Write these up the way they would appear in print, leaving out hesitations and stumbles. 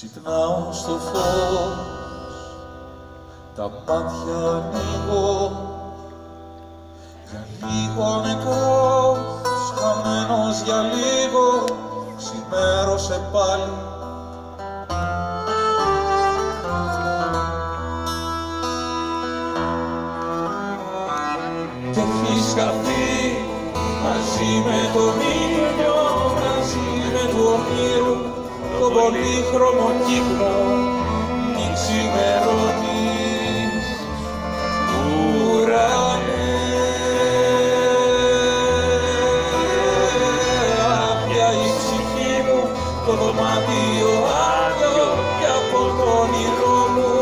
Ξυπνάω στο φως, τα μάτια ανοίγω, για λίγο νεκρός, χαμένος για λίγο, ξημέρωσε πάλι. Και έχεις χαθεί μαζί με τον ήλιο, μαζί με του ονείρου το πολύχρωμο κύκνο, μη ξημερώνεις ουρανέ. Άπια η ψυχή μου, το δωμάτιο άδειο, κι από το όνειρό μου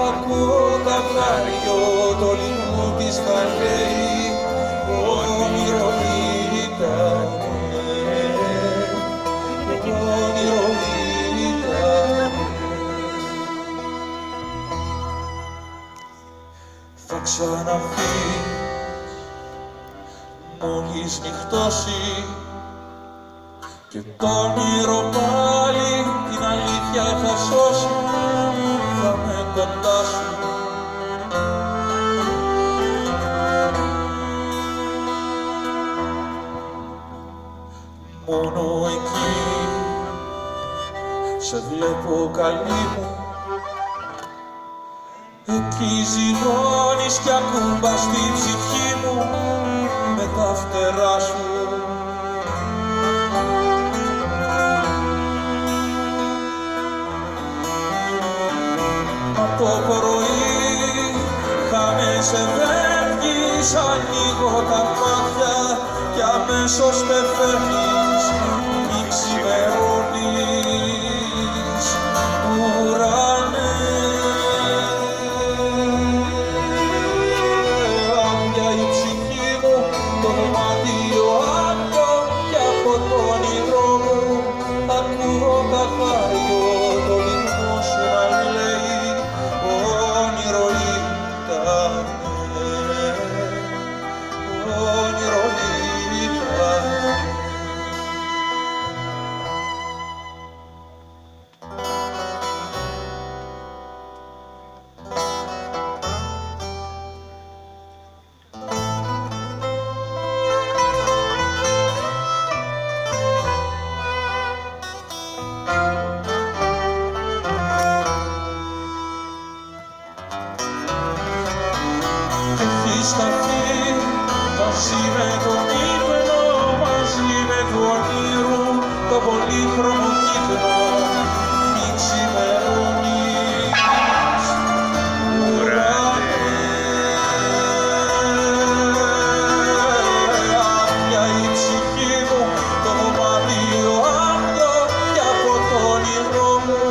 ακούω καθάριο το λιγμό της θα λέει όνειρο ήτανε, όνειρο ήτανε. Θα ξαναφύγει μόλις νυχτώσει και το όνειρο πάλι την αλήθεια θα σώσει, θα με κοντά σου. Μόνο εκεί σε βλέπω καλή μου, εκεί ζυγώνεις κι ακούμπας την ψυχή μου με τα φτερά σου. Μα το πρωί χάνεσαι φεύγεις, ανοίγω τα μάτια κι αμέσως με φεύγεις, μη ξημερώνεις ουρανέ. Άδεια η ψυχή μου, το δωμάτιο άδειο, κι από το όνειρό μου ακούω καθάριο το λιγμό σου να λέει όνειρο ήτανε, όνειρο ήτανε. Έχεις χαθεί μαζί με τον ύπνο, μαζί με του ονείρου το πολύχρωμο κύκνο, μη ξημερώνεις ουρανέ. Άδεια η ψυχή μου, το δωμάτιο άδειο, κι από το όνειρό μου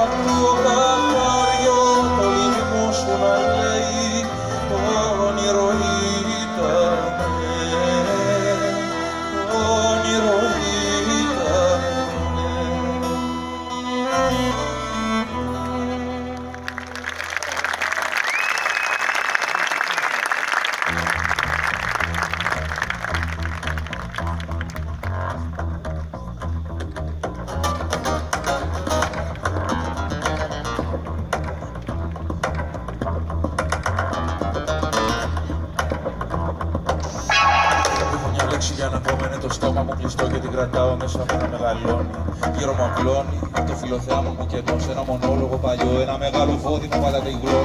ακούω καθάριο το λιγμό σου να λέει όνειρο ήτανε, όνειρο ήτανε. Για να κόμμενε το στόμα μου κλειστό και την κρατάω μέσα μου να μεγαλώνει. Γύρω μου απλώνει το φιλοθέα μου κενό σε ένα μονόλογο παλιό, ένα μεγάλο φώτι μου πατάτε γλώσσα.